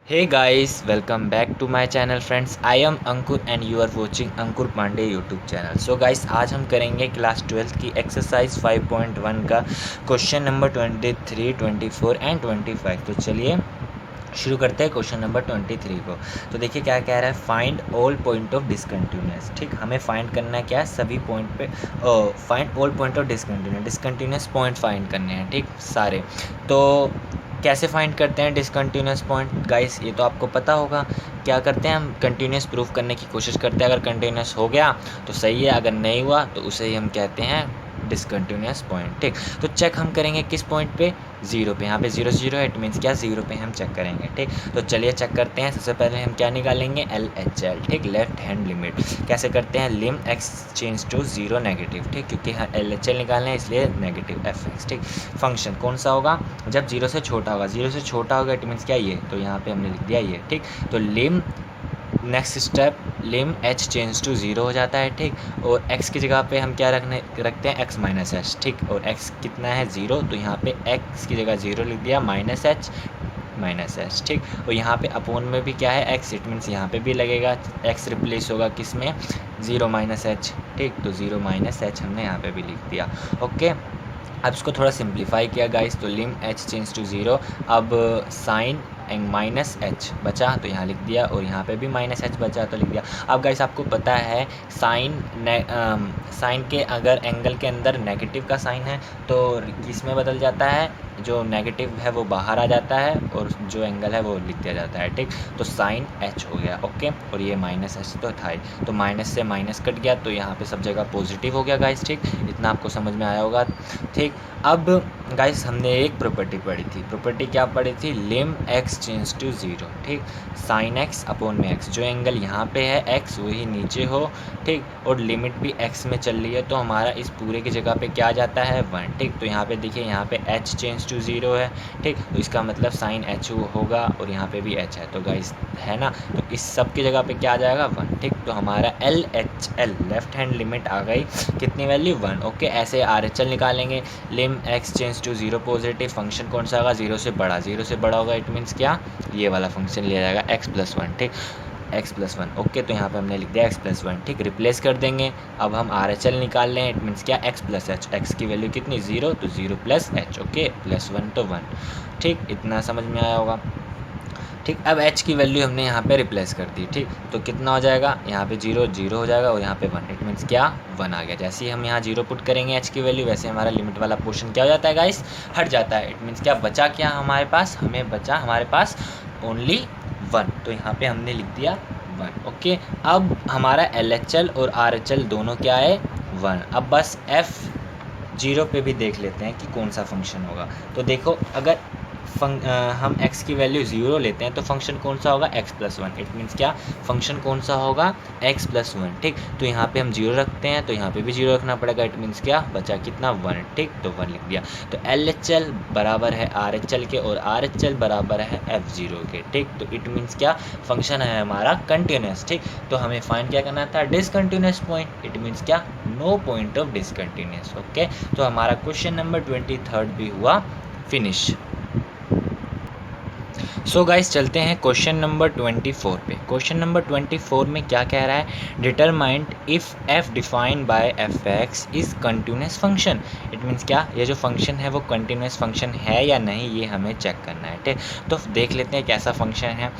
Hey guys, welcome back to my channel friends. I am Ankur and you are watching Ankur Pandey YouTube channel. So guys, आज हम करेंगे class 12 की exercise 5.1 का question number 23, 24 and 25। तो चलिए शुरू करते हैं क्वेश्चन नंबर 23 को। तो देखिए क्या कह रहा है, find all point of discontinuous. ठीक, हमें फाइंड करना है क्या है, सभी पॉइंट पे find all point of discontinuous point find करने हैं। ठीक, सारे। तो कैसे फाइंड करते हैं डिसकंटिन्यूस पॉइंट गाइस, ये तो आपको पता होगा। क्या करते हैं, हम कंटिन्यूस प्रूफ करने की कोशिश करते हैं। अगर कंटिन्यूस हो गया तो सही है, अगर नहीं हुआ तो उसे ही हम कहते हैं डिसकंटिन्यूस पॉइंट। ठीक, तो चेक हम करेंगे किस पॉइंट पे, जीरो पे। यहाँ पे जीरो जीरो है, इट मीन्स क्या, जीरो पे हम चेक करेंगे। ठीक, तो चलिए चेक करते हैं। सबसे पहले हम क्या निकालेंगे, LHL। ठीक, लेफ्ट हैंड लिमिट कैसे करते हैं, lim x change to zero negative. ठीक, क्योंकि LHL निकालना है इसलिए नेगेटिव fx। ठीक, फंक्शन कौन सा होगा, जब जीरो से छोटा होगा। जीरो से छोटा होगा इट मीन्स क्या, ये। तो यहाँ पे हमने लिख दिया ये। ठीक, तो lim next step lim h change to zero हो जाता है। ठीक, और x की जगह पे हम क्या रखते हैं, x माइनस एच। ठीक, और x कितना है, ज़ीरो। तो यहाँ पे x की जगह ज़ीरो लिख दिया, माइनस एच माइनस एच। ठीक, और यहाँ पे अपोन में भी क्या है, x, इट मीन्स यहाँ पे भी लगेगा, x रिप्लेस होगा किस में, ज़ीरो माइनस एच। ठीक, तो ज़ीरो माइनस एच हमने यहाँ पे भी लिख दिया। ओके, अब इसको थोड़ा सिंप्लीफाई किया गाइस, तो lim h change to zero. अब साइन एंड माइनस एच बचा तो यहाँ लिख दिया, और यहाँ पे भी माइनस एच बचा तो लिख दिया। अब गाइस आपको पता है साइन के अगर एंगल के अंदर नेगेटिव का साइन है तो किस में बदल जाता है, जो नेगेटिव है वो बाहर आ जाता है और जो एंगल है वो लिख दिया जाता है। ठीक, तो साइन एच हो गया। ओके, और ये माइनस एच तो था ही, तो माइनस से माइनस कट गया तो यहाँ पे सब जगह पॉजिटिव हो गया गाइस। ठीक, इतना आपको समझ में आया होगा। ठीक, अब गाइस हमने एक प्रॉपर्टी पढ़ी थी। प्रॉपर्टी क्या पढ़ी थी, लिम x चेंज टू ज़ीरो। ठीक, साइन x अपॉन में x, जो एंगल यहाँ पे है x वही नीचे हो। ठीक, और लिमिट भी x में चल रही है तो हमारा इस पूरे की जगह पे क्या आ जाता है, 1। ठीक, तो यहाँ पे देखिए, यहाँ पे h चेंज टू ज़ीरो है। ठीक, तो इसका मतलब साइन h होगा और यहाँ पे भी h है, तो गाइस है ना, तो इस सब की जगह पे क्या आ जाएगा, 1। ठीक, तो हमारा LHL लेफ्ट हैंड लिमिट आ गई, कितनी वैल्यू, 1। ओके, ऐसे RHL निकालेंगे, lim x change to zero positive, function कौन सा होगा, ज़ीरो से बड़ा। ज़ीरो से बड़ा होगा इट मीन्स क्या, ये वाला फंक्शन लिया जाएगा x प्लस वन। ठीक, x प्लस वन। ओके, तो यहाँ पे हमने लिख दिया x प्लस वन। ठीक, रिप्लेस कर देंगे। अब हम RHL निकाल लें, इट मीन्स क्या, x प्लस एच। x की वैल्यू कितनी, ज़ीरो, तो zero plus H. Okay, plus one तो वन। ठीक, इतना समझ में आया होगा। ठीक, अब h की वैल्यू हमने यहाँ पे रिप्लेस कर दी। ठीक, तो कितना हो जाएगा, यहाँ पे जीरो जीरो हो जाएगा और यहाँ पे 1, इट मीन्स क्या, 1 आ गया। जैसे ही हम यहाँ जीरो पुट करेंगे h की वैल्यू, वैसे हमारा लिमिट वाला पोर्शन क्या हो जाता है गाइस, हट जाता है। इट मीन्स क्या बचा, क्या हमारे पास, हमें बचा हमारे पास ओनली 1, तो यहाँ पे हमने लिख दिया 1। ओके, अब हमारा LHL और RHL दोनों क्या है, 1। अब बस f जीरो पे भी देख लेते हैं कि कौन सा फंक्शन होगा। तो देखो, अगर हम x की वैल्यू ज़ीरो लेते हैं तो फंक्शन कौन सा होगा, x plus one. It means क्या, फंक्शन कौन सा होगा, x प्लस वन। ठीक, तो यहाँ पे हम जीरो रखते हैं तो यहाँ पे भी जीरो रखना पड़ेगा। इट मीन्स क्या बचा, कितना, 1। ठीक, तो 1 लिख दिया। तो LHL बराबर है RHL के और RHL बराबर है F0 के। ठीक, तो इट मीन्स क्या, फंक्शन है हमारा कंटिन्यूस। ठीक, तो हमें फाइंड क्या करना था, डिसकंटिन्यूस पॉइंट। इट मीन्स क्या, no point of discontinuous. Okay, तो हमारा क्वेश्चन नंबर 23 भी हुआ फिनिश। सो गाइस चलते हैं क्वेश्चन नंबर 24 पे। क्वेश्चन नंबर 24 में क्या कह रहा है, determined if f defined by fx is continuous function. It means क्या, ये जो फंक्शन है वो कंटिन्यूस फंक्शन है या नहीं, ये हमें चेक करना है। ठीक, तो देख लेते हैं कैसा फंक्शन है।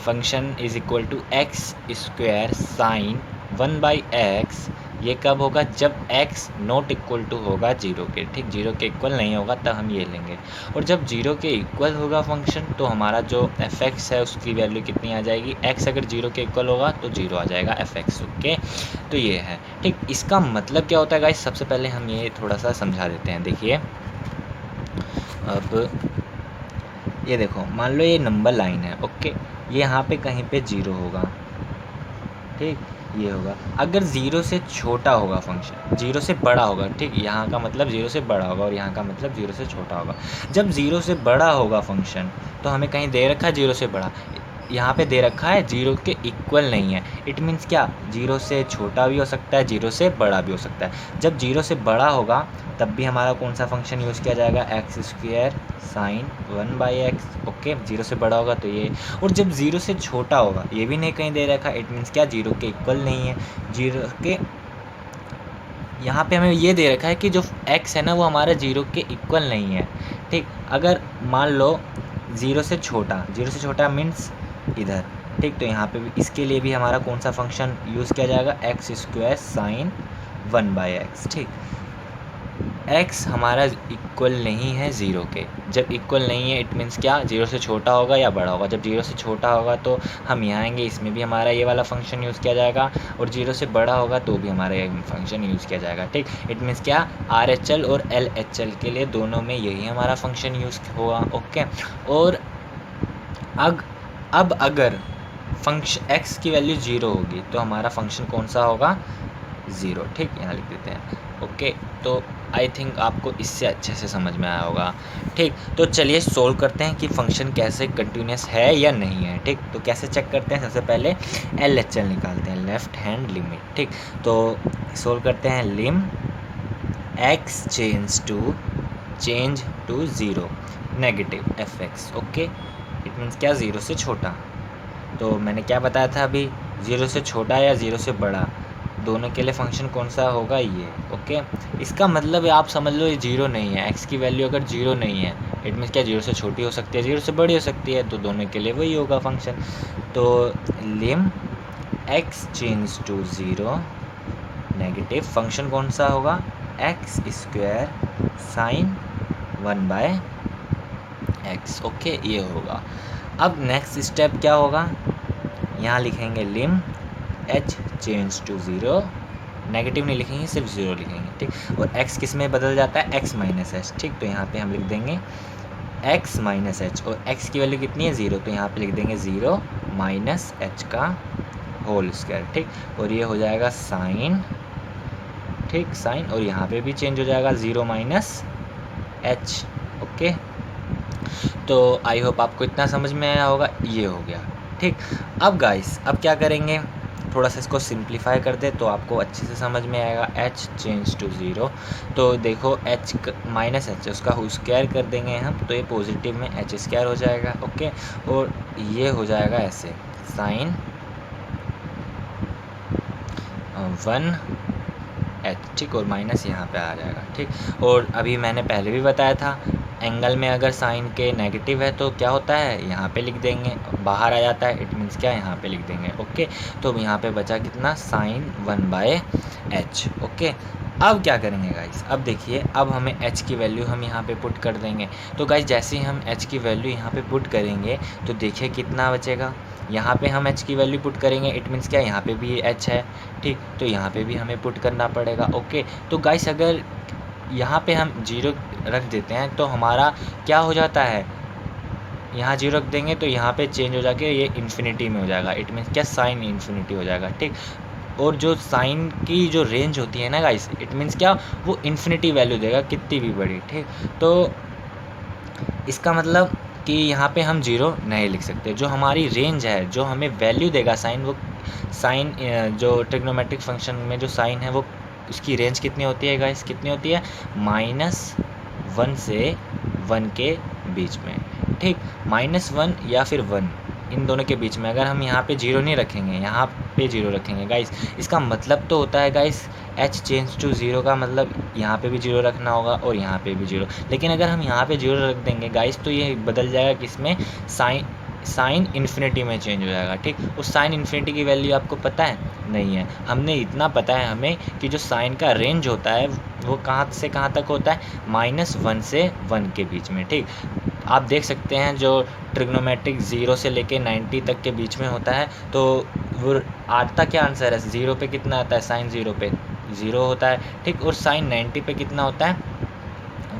Function is equal to x square sine 1/x। ये कब होगा, जब x नॉट इक्वल टू होगा जीरो के। ठीक, जीरो के इक्वल नहीं होगा तब हम ये लेंगे, और जब जीरो के इक्वल होगा फंक्शन तो हमारा जो fx है उसकी वैल्यू कितनी आ जाएगी, x अगर जीरो के इक्वल होगा तो जीरो आ जाएगा fx। ओके, तो ये है। ठीक, इसका मतलब क्या होता है गाइस, सबसे पहले हम ये थोड़ा सा समझा देते हैं। देखिए, अब ये देखो, मान लो ये नंबर लाइन है। ओके, ये यहाँ पे कहीं पे जीरो होगा। ठीक, ये होगा, अगर ज़ीरो से छोटा होगा फंक्शन, ज़ीरो से बड़ा होगा। ठीक, यहाँ का मतलब ज़ीरो से बड़ा होगा और यहाँ का मतलब ज़ीरो से छोटा होगा। जब ज़ीरो से बड़ा होगा फंक्शन तो हमें कहीं दे रखा है ज़ीरो से बड़ा, यहाँ पे दे रखा है 0 के इक्वल नहीं है। इट मीन्स क्या, 0 से छोटा भी हो सकता है, 0 से बड़ा भी हो सकता है। जब 0 से बड़ा होगा तब भी हमारा कौन सा फंक्शन यूज़ किया जाएगा, x square sine 1/x। Okay, 0 से बड़ा होगा तो ये। और जब 0 से छोटा होगा, ये भी नहीं कहीं दे रखा, इट मीन्स क्या, 0 के इक्वल नहीं है। 0 के यहाँ पे हमें ये दे रखा है कि जो x है ना वो हमारा 0 के इक्वल नहीं है। ठीक, अगर मान लो 0 से छोटा मीन्स इधर। ठीक, तो यहाँ पे भी इसके लिए भी हमारा कौन सा फंक्शन यूज़ किया जाएगा, एक्स स्क्वायर साइन 1/x। ठीक, x हमारा इक्वल नहीं है 0 के। जब इक्वल नहीं है इट मीन्स क्या, 0 से छोटा होगा या बड़ा होगा। जब 0 से छोटा होगा तो हम यहाँ आएंगे, इसमें भी हमारा ये वाला फंक्शन यूज़ किया जाएगा, और 0 से बड़ा होगा तो भी हमारा ये फंक्शन यूज़ किया जाएगा। ठीक, इट मीन्स क्या, RHL और LHL के लिए दोनों में यही हमारा फंक्शन यूज़ होगा। ओके, और अब अगर फंक्शन x की वैल्यू 0 होगी तो हमारा फंक्शन कौन सा होगा, 0। ठीक, यहाँ लिख देते हैं। ओके, तो आई थिंक आपको इससे अच्छे से समझ में आया होगा। ठीक, तो चलिए सोल्व करते हैं कि फंक्शन कैसे कंटिन्यूस है या नहीं है। ठीक, तो कैसे चेक करते हैं, सबसे पहले LHL निकालते हैं, लेफ्ट हैंड लिमिट। ठीक, तो सोल्व करते हैं, lim x change to 0 negative fx। Okay, it means क्या, 0 से छोटा। तो मैंने क्या बताया था अभी, 0 से छोटा या 0 से बड़ा, दोनों के लिए फंक्शन कौन सा होगा, ये। ओके, इसका मतलब है, आप समझ लो ये 0 नहीं है। x की वैल्यू अगर 0 नहीं है इट मीन्स क्या, 0 से छोटी हो सकती है, 0 से बड़ी हो सकती है, तो दोनों के लिए वही होगा फंक्शन। तो lim x change to 0 negative, function कौन सा होगा, x square sine 1/x। Okay, ये होगा। अब नेक्स्ट स्टेप क्या होगा, यहाँ लिखेंगे लिम h चेंज टू 0, नेगेटिव नहीं लिखेंगे, सिर्फ 0 लिखेंगे। ठीक, और x किस में बदल जाता है, x माइनस एच। ठीक, तो यहाँ पे हम लिख देंगे x माइनस एच, और x की वैल्यू कितनी है, 0, तो यहाँ पे लिख देंगे 0 माइनस एच का होल स्क्वायर। ठीक, और ये हो जाएगा साइन। ठीक, साइन, और यहाँ पे भी चेंज हो जाएगा 0 माइनस एच। ओके, तो आई होप आपको इतना समझ में आया होगा, ये हो गया। ठीक, अब गाइस अब क्या करेंगे, थोड़ा सा इसको सिंप्लीफाई कर दे तो आपको अच्छे से समझ में आएगा। h चेंज टू 0, तो देखो h माइनस एच उसका स्क्वायर कर देंगे हम, तो ये पॉजिटिव में h स्क्वायर हो जाएगा। ओके, और ये हो जाएगा ऐसे साइन 1h। ठीक, और माइनस यहाँ पे आ जाएगा। ठीक, और अभी मैंने पहले भी बताया था, एंगल में अगर साइन के नेगेटिव है तो क्या होता है, यहाँ पे लिख देंगे, बाहर आ जाता है, इट मीन्स क्या, यहाँ पे लिख देंगे। ओके, तो यहाँ पे बचा कितना, साइन 1/h। ओके, अब क्या करेंगे गाइस, अब देखिए, अब हमें h की वैल्यू हम यहाँ पे पुट कर देंगे। तो गाइस जैसे ही हम h की वैल्यू यहाँ पे पुट करेंगे तो देखिए कितना बचेगा, यहाँ पे हम h की वैल्यू पुट करेंगे, इट मीन्स क्या, यहाँ पे भी h है। ठीक, तो यहाँ पे भी हमें पुट करना पड़ेगा। ओके, तो गाइस अगर यहाँ पे हम 0 रख देते हैं तो हमारा क्या हो जाता है, यहाँ 0 रख देंगे तो यहाँ पे चेंज हो जाके ये इन्फिनिटी में हो जाएगा, इट मीन्स क्या, साइन इन्फिनिटी हो जाएगा। ठीक, और जो साइन की जो रेंज होती है ना गाइस, इट मीन्स क्या, वो इन्फिनिटी वैल्यू देगा कितनी भी बड़ी। ठीक, तो इसका मतलब कि यहाँ पे हम 0 नहीं लिख सकते, जो हमारी रेंज है, जो हमें वैल्यू देगा साइन, वो साइन जो ट्रिग्नोमेट्रिक फंक्शन में जो साइन है वो उसकी रेंज कितनी होती है गाइस, कितनी होती है, -1 से 1 के बीच में। ठीक, -1 या फिर 1, इन दोनों के बीच में। अगर हम यहाँ पे 0 नहीं रखेंगे, यहाँ पे 0 रखेंगे गाइस, इसका मतलब तो होता है गाइस h चेंज टू 0 का मतलब यहाँ पे भी 0 रखना होगा और यहाँ पे भी 0। लेकिन अगर हम यहाँ पे 0 रख देंगे गाइस तो ये बदल जाएगा किसमें, साइन इन्फिनिटी में चेंज हो जाएगा। ठीक, उस साइन इन्फिनिटी की वैल्यू आपको पता है, नहीं है, हमने इतना पता है हमें कि जो साइन का रेंज होता है वो कहाँ से कहाँ तक होता है, -1 से 1 के बीच में। ठीक, आप देख सकते हैं जो ट्रिग्नोमेट्रिक 0 से लेके 90 तक के बीच में होता है, तो वो आता क्या आंसर है, 0 पे कितना आता है, साइन 0 पे 0 होता है। ठीक, और साइन 90 पे कितना होता है,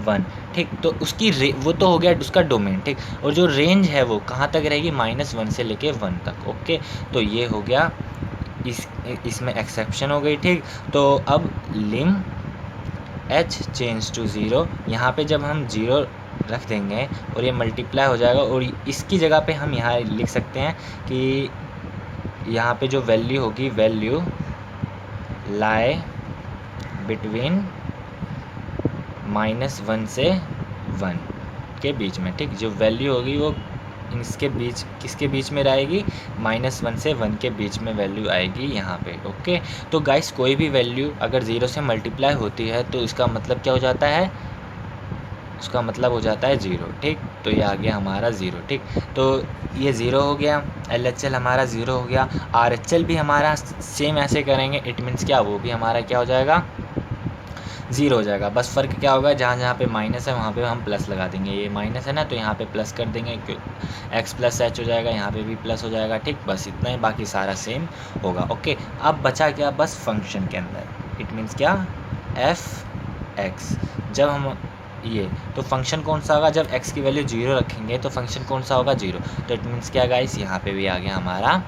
1। ठीक, तो उसकी वो तो हो गया उसका डोमेन। ठीक, और जो रेंज है वो कहाँ तक रहेगी, -1 से लेके 1 तक। ओके, तो ये हो गया, इसमें एक्सेप्शन हो गई। ठीक, तो अब लिम h चेंज टू 0, यहाँ पे जब हम 0 रख देंगे और ये मल्टीप्लाई हो जाएगा। और इसकी जगह पे हम यहाँ लिख सकते हैं कि यहाँ पे जो वैल्यू होगी, वैल्यू लाई बिटवीन -1 से 1 के बीच में, ठीक। जो वैल्यू होगी वो इसके बीच, किसके बीच में रहेगी, -1 से 1 के बीच में वैल्यू आएगी यहाँ पे। ओके, तो गाइस कोई भी वैल्यू अगर 0 से मल्टीप्लाई होती है तो इसका मतलब क्या हो जाता है, उसका मतलब हो जाता है 0, ठीक। तो ये आ गया हमारा 0, ठीक। तो ये 0 हो गया, LHL हमारा 0 हो गया। RHL भी हमारा सेम ऐसे करेंगे, इट मीन्स क्या, वो भी हमारा क्या हो जाएगा, 0 हो जाएगा। बस फ़र्क क्या होगा, जहाँ जहाँ पे माइनस है वहाँ पे हम प्लस लगा देंगे। ये माइनस है ना, तो यहाँ पे प्लस कर देंगे, x प्लस h हो जाएगा, यहाँ पे भी प्लस हो जाएगा, ठीक। बस इतना ही, बाकी सारा सेम होगा। ओके, अब बचा क्या, बस फंक्शन के अंदर, इट मीन्स क्या, f(x). जब हम ये, तो फंक्शन कौन सा होगा, जब x की वैल्यू 0 रखेंगे तो फंक्शन कौन सा होगा, 0। तो इट मीन्स क्या गाइस, यहाँ पे भी आ गया हमारा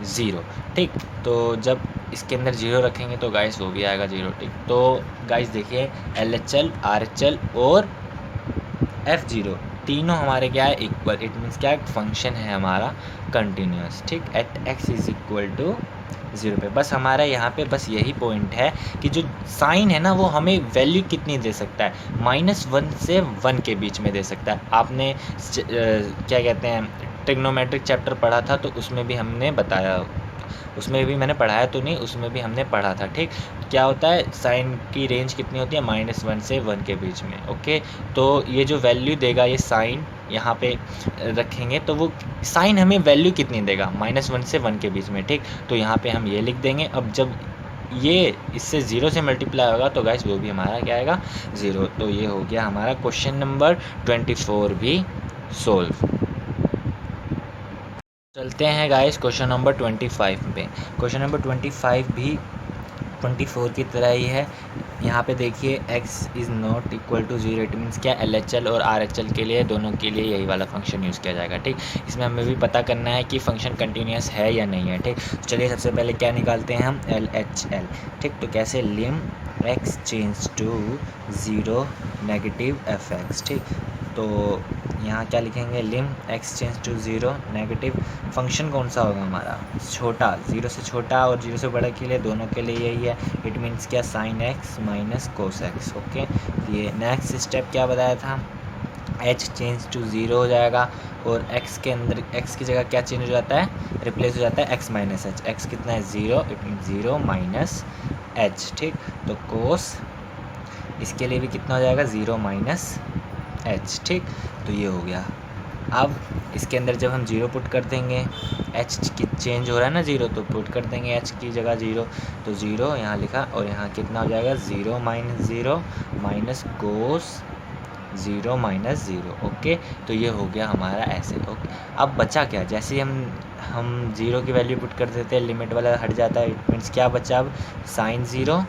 0, ठीक। तो जब इसके अंदर 0 रखेंगे तो गाइस वो भी आएगा 0, ठीक। तो गाइस देखिए, LHL, RHL और F0 तीनों हमारे क्या है, इक्वल। इट मीन्स क्या, फंक्शन है हमारा कंटिन्यूस, ठीक, at x is equal to 0 पे। बस हमारा यहाँ पे बस यही पॉइंट है कि जो साइन है ना, वो हमें वैल्यू कितनी दे सकता है, -1 से 1 के बीच में दे सकता है। आपने क्या कहते हैं, ट्रिग्नोमेट्रिक चैप्टर पढ़ा था, तो उसमें भी हमने बताया, उसमें भी मैंने पढ़ाया तो नहीं, उसमें भी हमने पढ़ा था, ठीक। क्या होता है, साइन की रेंज कितनी होती है, -1 से 1 के बीच में। ओके, तो ये जो वैल्यू देगा, ये साइन यहाँ पे रखेंगे तो वो साइन हमें वैल्यू कितनी देगा, -1 से 1 के बीच में, ठीक। तो यहाँ पे हम ये लिख देंगे। अब जब ये इससे 0 से मल्टीप्लाई होगा तो गाइस वो भी हमारा क्या आएगा, 0। तो ये हो गया हमारा क्वेश्चन नंबर 24 भी सोल्व। चलते हैं गाइस क्वेश्चन नंबर 25 पे। क्वेश्चन नंबर 25 भी 24 की तरह ही है। यहाँ पे देखिए, x is not equal to 0, it means क्या, LHL और RHL के लिए, दोनों के लिए यही वाला फंक्शन यूज़ किया जाएगा, ठीक। इसमें हमें भी पता करना है कि फंक्शन कंटिन्यूस है या नहीं है, ठीक। चलिए सबसे पहले क्या निकालते हैं हम, LHL, ठीक। तो कैसे, lim x change to 0 negative fx, ठीक। तो यहाँ क्या लिखेंगे, lim x change to 0 negative, function कौन सा होगा हमारा, छोटा, 0 से छोटा और 0 से बड़ा के लिए, दोनों के लिए यही है। इट मीन्स क्या, sine x minus cos x। Okay, ये नेक्स्ट स्टेप क्या बताया था, h चेंज टू 0 हो जाएगा और x के अंदर, x की जगह क्या चेंज हो जाता है, रिप्लेस हो जाता है x माइनस h। x कितना है, 0, इट मीन 0 माइनस h, ठीक। तो कोस इसके लिए भी कितना हो जाएगा, 0 माइनस h, ठीक। तो ये हो गया। अब इसके अंदर जब हम 0 पुट कर देंगे, h की चेंज हो रहा है ना 0, तो पुट कर देंगे h की जगह 0, तो 0 यहाँ लिखा और यहाँ कितना हो जाएगा, 0 minus 0 minus cos 0 minus 0। Okay, तो ये हो गया हमारा ऐसे। ओके, अब बचा क्या, जैसे हम 0 की वैल्यू पुट कर देते हैं, लिमिट वाला हट जाता है, इट मीन्स क्या बचा, अब sine 0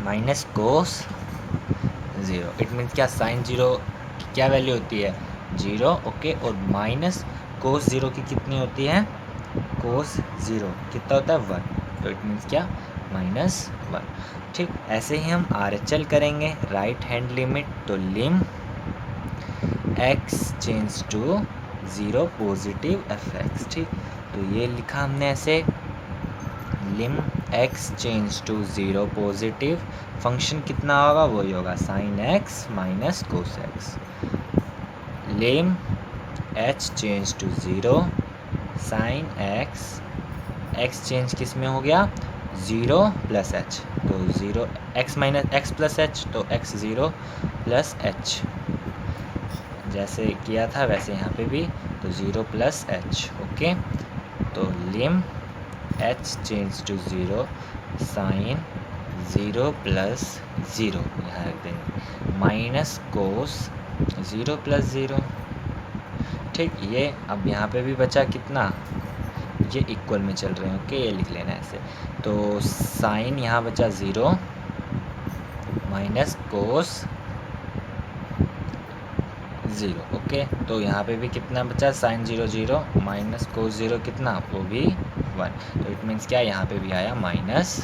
minus cos 0। It means क्या, साइन 0 की क्या वैल्यू होती है, 0। ओके, और माइनस कोस 0 की कितनी होती है, कोस 0 कितना होता है, 1। तो इट मीन्स क्या, -1, ठीक। ऐसे ही हम RHL करेंगे, राइट हैंड लिमिट, तो lim x change to 0 positive fx, ठीक। तो ये लिखा हमने ऐसे, lim x change to 0 positive, function कितना होगा, वही होगा sine x minus cos x। Lim h change to 0 sine x change किस में हो गया, 0 प्लस h, तो 0 x minus x plus h, तो x 0 प्लस h, जैसे किया था वैसे यहाँ पे भी, तो 0 प्लस h। ओके, तो lim h change to 0 sine 0 plus 0, यहाँ रख देंगे, माइनस कोस 0 प्लस 0, ठीक। ये अब यहाँ पे भी बचा कितना, ये इक्वल में चल रहे हैं। ओके, ये लिख लेना ऐसे, तो साइन यहाँ बचा 0 माइनस कोस 0। ओके, तो यहाँ पे भी कितना बचा, साइन 0 0 माइनस कोस 0 कितना, वो भी 1। तो इट मीन्स क्या, यहाँ पे भी आया माइनस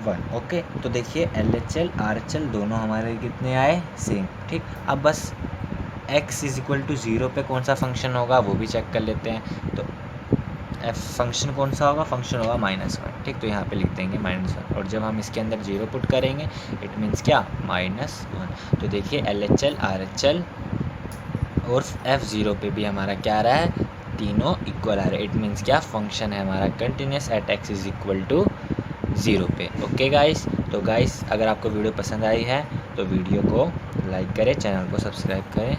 1। ओके, तो देखिए LHL RHL दोनों हमारे कितने आए, सेम। ठीक, अब बस x इज इक्वल टू 0 पे कौन सा फंक्शन होगा वो भी चेक कर लेते हैं। तो एफ फंक्शन कौन सा होगा, फंक्शन होगा -1। ठीक, तो यहाँ पे लिख देंगे -1, और जब हम इसके अंदर 0 पुट करेंगे इट मीन्स क्या, -1। तो देखिए LHL RHL और F0 पे भी हमारा क्या आ रहा है, तीनों इक्वल आ रहे हैं। इट मीन्स क्या, फंक्शन है हमारा continuous at x is equal to 0 पे। ओके गाइस, तो गाइस अगर आपको वीडियो पसंद आई है तो वीडियो को लाइक करें, चैनल को सब्सक्राइब करें।